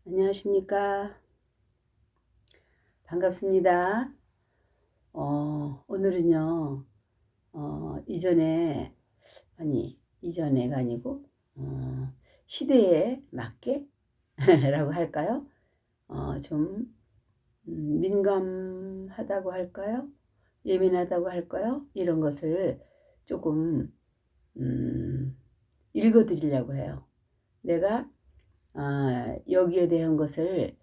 안녕하십니까. 반갑습니다. 오늘은요, 이전에가 아니고, 시대에 맞게 라고 할까요? 좀, 민감하다고 할까요? 예민하다고 할까요? 이런 것을 조금, 읽어드리려고 해요. 내가, 여기에 대한 것을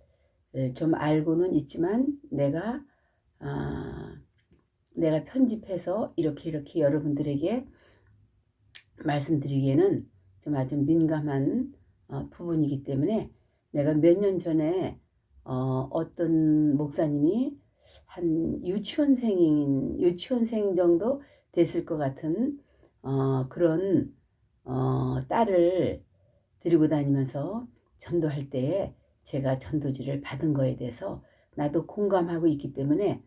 좀 알고는 있지만 내가 편집해서 이렇게 여러분들에게 말씀드리기에는 좀 아주 민감한 부분이기 때문에 내가 몇 년 전에 어떤 목사님이 한 유치원생 정도 됐을 것 같은 그런 딸을 데리고 다니면서 전도할 때에 제가 전도지를 받은 거에 대해서 나도 공감하고 있기 때문에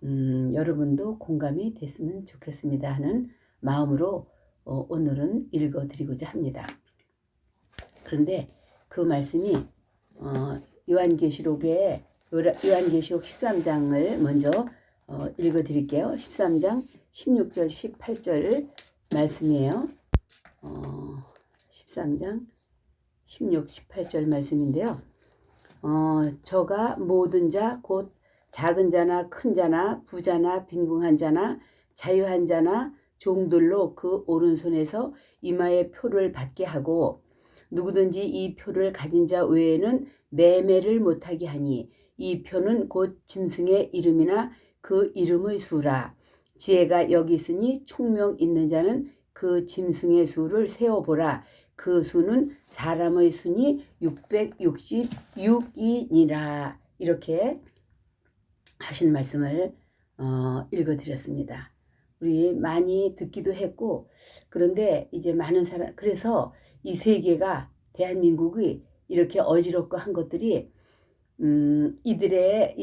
여러분도 공감이 됐으면 좋겠습니다 하는 마음으로 오늘은 읽어드리고자 합니다. 그런데 그 말씀이 요한계시록 13장을 먼저 읽어드릴게요. 13장 16절 18절 말씀이에요. 13장 16, 18절 말씀인데요. 저가 모든 자 곧 작은 자나 큰 자나 부자나 빈궁한 자나 자유한 자나 종들로 그 오른손에서 이마에 표를 받게 하고 누구든지 이 표를 가진 자 외에는 매매를 못하게 하니 이 표는 곧 짐승의 이름이나 그 이름의 수라. 지혜가 여기 있으니 총명 있는 자는 그 짐승의 수를 세어보라. 그 수는 사람의 수니 666이니라. 이렇게 하신 말씀을 읽어드렸습니다. 우리 많이 듣기도 했고, 그런데 이제 많은 사람, 그래서 이 세계가, 대한민국이 이렇게 어지럽고 한 것들이 이들의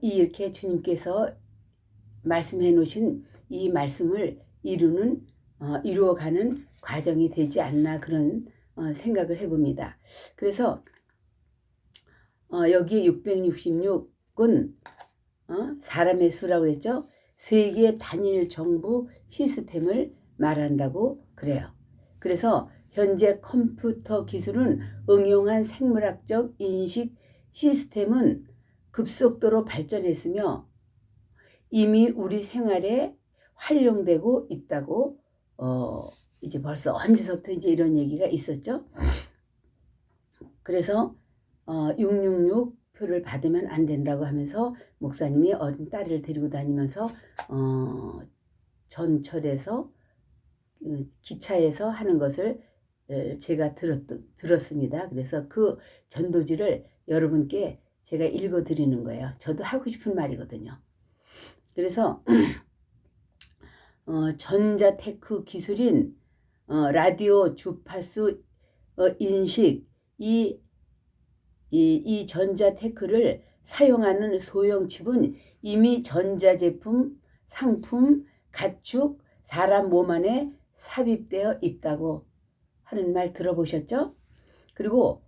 이렇게 주님께서 말씀해 놓으신 이 말씀을 이루어가는 과정이 되지 않나 그런 생각을 해봅니다. 그래서 여기 666은 사람의 수라고 그랬죠. 세계 단일 정부 시스템을 말한다고 그래요. 그래서 현재 컴퓨터 기술은 응용한 생물학적 인식 시스템은 급속도로 발전했으며 이미 우리 생활에 활용되고 있다고 이제 벌써 언제서부터 이제 이런 얘기가 있었죠. 그래서 666 표를 받으면 안 된다고 하면서 목사님이 어린 딸을 데리고 다니면서 전철에서 기차에서 하는 것을 제가 들었습니다. 그래서 그 전도지를 여러분께 제가 읽어드리는 거예요. 저도 하고 싶은 말이거든요. 그래서 전자테크 기술인 라디오 주파수 인식 이 전자테크를 사용하는 소형 칩은 이미 전자제품, 상품, 가축, 사람 몸 안에 삽입되어 있다고 하는 말 들어보셨죠? 그리고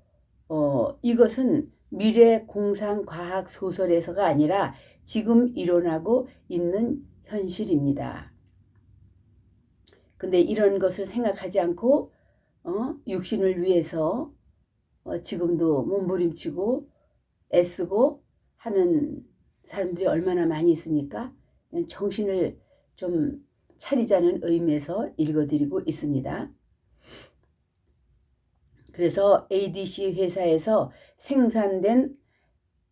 이것은 미래 공상 과학 소설에서가 아니라 지금 일어나고 있는 현실입니다. 근데 이런 것을 생각하지 않고 육신을 위해서 지금도 몸부림치고 애쓰고 하는 사람들이 얼마나 많이 있습니까? 정신을 좀 차리자는 의미에서 읽어드리고 있습니다. 그래서 ADC 회사에서 생산된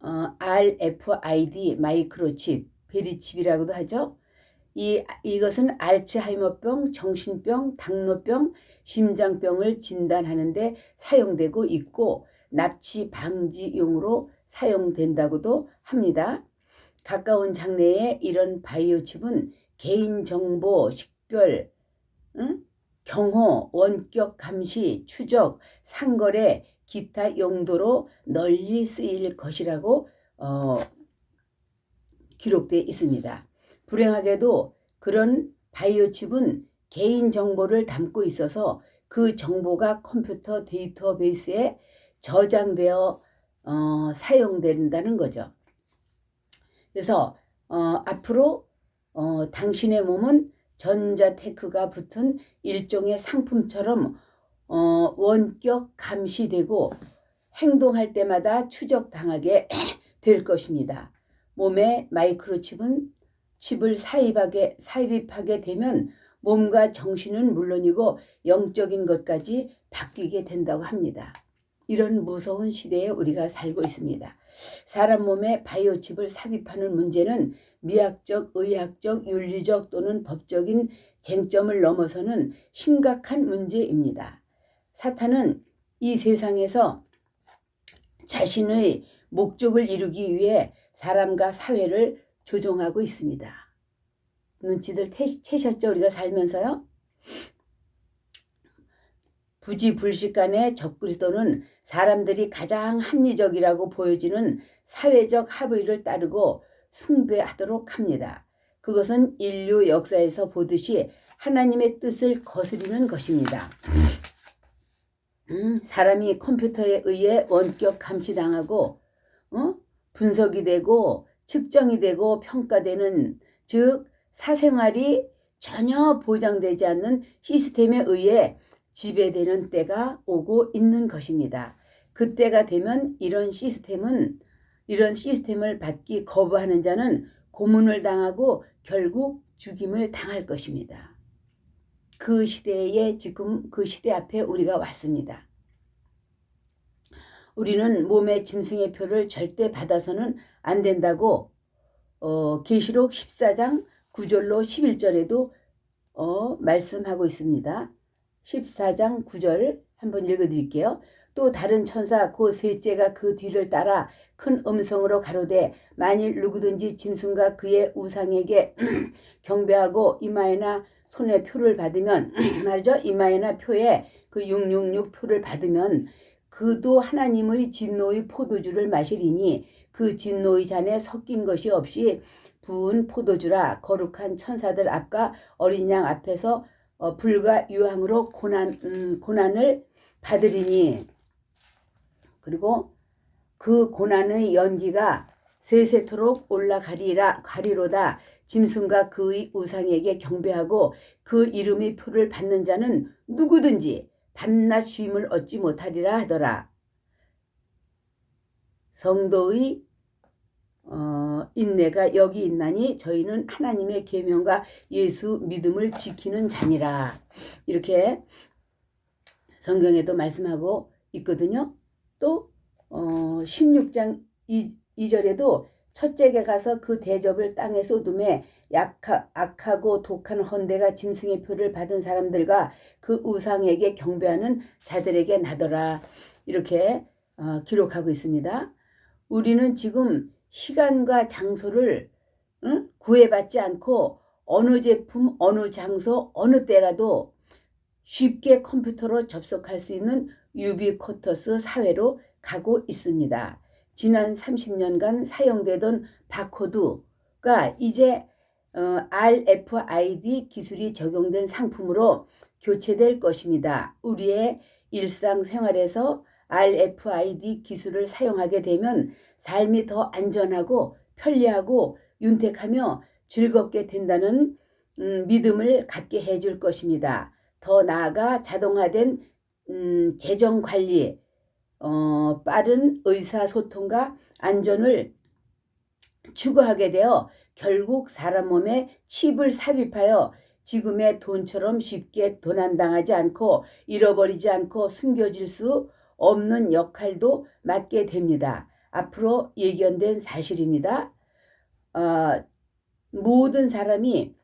RFID 마이크로칩, 베리칩이라고도 하죠. 이것은 알츠하이머병, 정신병, 당뇨병, 심장병을 진단하는 데 사용되고 있고 납치 방지용으로 사용된다고도 합니다. 가까운 장래에 이런 바이오칩은 개인정보, 식별, 경호, 원격 감시, 추적, 상거래, 기타 용도로 널리 쓰일 것이라고 기록되어 있습니다. 불행하게도 그런 바이오칩은 개인정보를 담고 있어서 그 정보가 컴퓨터 데이터베이스에 저장되어 사용된다는 거죠. 그래서 앞으로 당신의 몸은 전자테크가 붙은 일종의 상품처럼 원격 감시되고 행동할 때마다 추적당하게 될 것입니다. 몸에 칩을 삽입하게 되면 몸과 정신은 물론이고 영적인 것까지 바뀌게 된다고 합니다. 이런 무서운 시대에 우리가 살고 있습니다. 사람 몸에 바이오칩을 삽입하는 문제는 미학적, 의학적, 윤리적 또는 법적인 쟁점을 넘어서는 심각한 문제입니다. 사탄은 이 세상에서 자신의 목적을 이루기 위해 사람과 사회를 조종하고 있습니다. 눈치들 채셨죠? 우리가 살면서요. 부지불식간에 적그리스도는 사람들이 가장 합리적이라고 보여지는 사회적 합의를 따르고 숭배하도록 합니다. 그것은 인류 역사에서 보듯이 하나님의 뜻을 거스리는 것입니다. 사람이 컴퓨터에 의해 원격 감시당하고 분석이 되고 측정이 되고 평가되는, 즉 사생활이 전혀 보장되지 않는 시스템에 의해 지배되는 때가 오고 있는 것입니다. 그때가 되면 이런 시스템을 받기 거부하는 자는 고문을 당하고 결국 죽임을 당할 것입니다. 그 시대에 지금 그 시대 앞에 우리가 왔습니다. 우리는 몸의 짐승의 표를 절대 받아서는 안 된다고 계시록 14장 9절로 11절에도 말씀하고 있습니다. 14장 9절 한번 읽어드릴게요. 또 다른 천사 그 셋째가 그 뒤를 따라 큰 음성으로 가로되 만일 누구든지 짐승과 그의 우상에게 경배하고 이마에나 손에 표를 받으면 말이죠. 이마에나 표에 그 666 표를 받으면 그도 하나님의 진노의 포도주를 마시리니 그 진노의 잔에 섞인 것이 없이 부은 포도주라. 거룩한 천사들 앞과 어린 양 앞에서 불과 유황으로 고난을 받으리니, 그리고 그 고난의 연기가 세세토록 가리로다. 짐승과 그의 우상에게 경배하고 그 이름의 표를 받는 자는 누구든지 밤낮 쉼을 얻지 못하리라 하더라. 성도의 인내가 여기 있나니 저희는 하나님의 계명과 예수 믿음을 지키는 자니라. 이렇게 성경에도 말씀하고 있거든요. 또 16장 2절에도 첫째가 가서 그 대접을 땅에 쏟음에 악하고 독한 헌대가 짐승의 표를 받은 사람들과 그 우상에게 경배하는 자들에게 나더라. 이렇게 기록하고 있습니다. 우리는 지금 시간과 장소를 구애받지 않고 어느 제품, 어느 장소, 어느 때라도 쉽게 컴퓨터로 접속할 수 있는 유비쿼터스 사회로 가고 있습니다. 지난 30년간 사용되던 바코드가 이제 RFID 기술이 적용된 상품으로 교체될 것입니다. 우리의 일상생활에서 RFID 기술을 사용하게 되면 삶이 더 안전하고 편리하고 윤택하며 즐겁게 된다는 믿음을 갖게 해줄 것입니다. 더 나아가 자동화된 재정관리, 빠른 의사소통과 안전을 추구하게 되어 결국 사람 몸에 칩을 삽입하여 지금의 돈처럼 쉽게 도난당하지 않고 잃어버리지 않고 숨겨질 수 없는 역할도 맡게 됩니다. 앞으로 예견된 사실입니다. 모든 사람이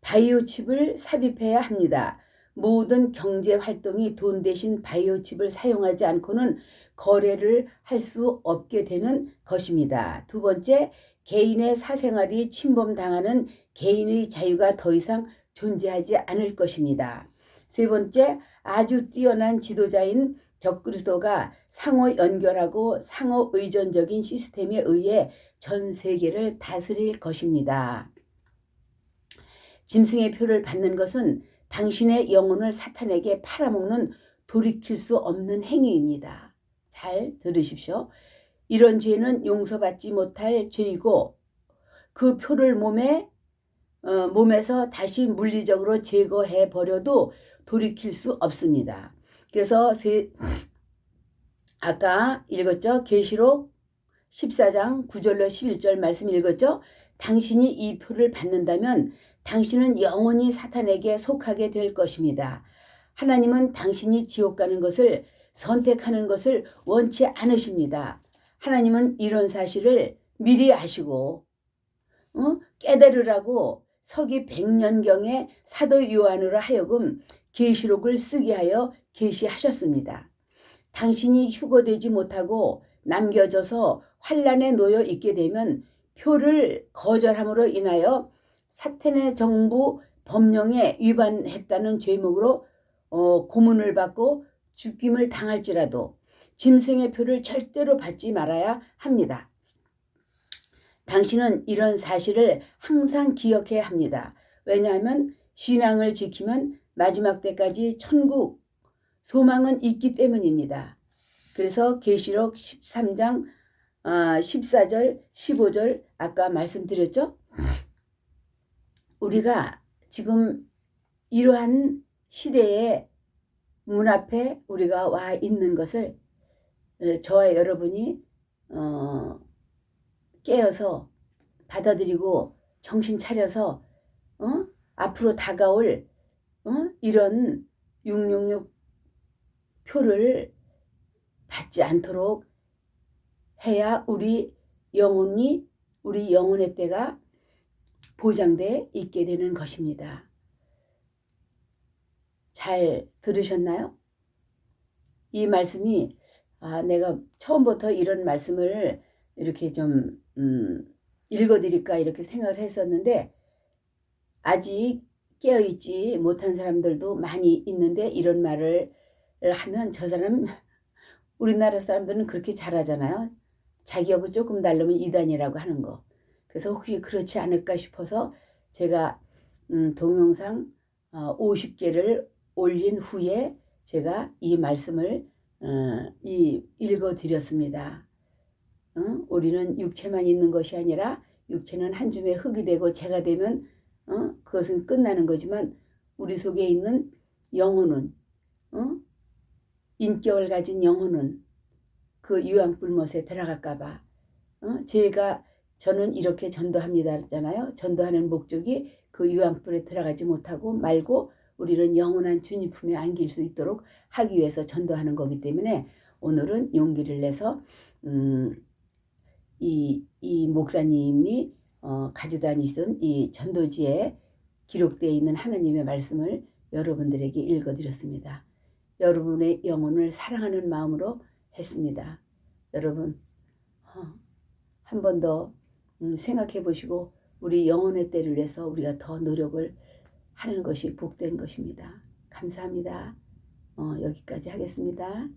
바이오칩을 삽입해야 합니다. 모든 경제활동이 돈 대신 바이오칩을 사용하지 않고는 거래를 할 수 없게 되는 것입니다. 두 번째, 개인의 사생활이 침범당하는 개인의 자유가 더 이상 존재하지 않을 것입니다. 세 번째, 아주 뛰어난 지도자인 적그리스도가 상호 연결하고 상호 의존적인 시스템에 의해 전 세계를 다스릴 것입니다. 짐승의 표를 받는 것은 당신의 영혼을 사탄에게 팔아먹는 돌이킬 수 없는 행위입니다. 잘 들으십시오. 이런 죄는 용서받지 못할 죄이고 그 표를 몸에서 다시 물리적으로 제거해 버려도 돌이킬 수 없습니다. 그래서 아까 읽었죠? 계시록 14장 9절로 11절 말씀 읽었죠? 당신이 이 표를 받는다면 당신은 영원히 사탄에게 속하게 될 것입니다. 하나님은 당신이 지옥 가는 것을 선택하는 것을 원치 않으십니다. 하나님은 이런 사실을 미리 아시고 깨달으라고 서기 100년경에 사도 요한으로 하여금 계시록을 쓰게 하여 계시하셨습니다. 당신이 휴거되지 못하고 남겨져서 환란에 놓여 있게 되면 표를 거절함으로 인하여 사탄의 정부 법령에 위반했다는 죄목으로 고문을 받고 죽임을 당할지라도 짐승의 표를 절대로 받지 말아야 합니다. 당신은 이런 사실을 항상 기억해야 합니다. 왜냐하면 신앙을 지키면 마지막 때까지 천국 소망은 있기 때문입니다. 그래서 계시록 13장 14절 15절 아까 말씀드렸죠. 우리가 지금 이러한 시대의 문 앞에 우리가 와 있는 것을 저와 여러분이 깨어서 받아들이고 정신 차려서 앞으로 다가올 이런 666 표를 받지 않도록 해야 우리 영혼의 때가 보장돼 있게 되는 것입니다. 잘 들으셨나요? 이 말씀이 내가 처음부터 이런 말씀을 이렇게 좀 읽어드릴까 이렇게 생각을 했었는데 아직 깨어있지 못한 사람들도 많이 있는데 이런 말을 하면 저 사람 우리나라 사람들은 그렇게 잘하잖아요. 자기하고 조금 다르면 이단이라고 하는 거. 그래서 혹시 그렇지 않을까 싶어서 제가 동영상 50개를 올린 후에 제가 이 말씀을 읽어드렸습니다. 우리는 육체만 있는 것이 아니라 육체는 한 줌의 흙이 되고 재가 되면 그것은 끝나는 거지만 우리 속에 있는 영혼은 인격을 가진 영혼은 그 유황불못에 들어갈까봐 저는 이렇게 전도합니다 했잖아요. 전도하는 목적이 그 유황불에 들어가지 못하고 말고 우리는 영원한 주님 품에 안길 수 있도록 하기 위해서 전도하는 거기 때문에 오늘은 용기를 내서 이 목사님이 가져다니던 이 전도지에 기록되어 있는 하나님의 말씀을 여러분들에게 읽어드렸습니다. 여러분의 영혼을 사랑하는 마음으로 했습니다. 여러분 한 번 더 생각해 보시고 우리 영혼의 때를 위해서 우리가 더 노력을 하는 것이 복된 것입니다. 감사합니다. 여기까지 하겠습니다.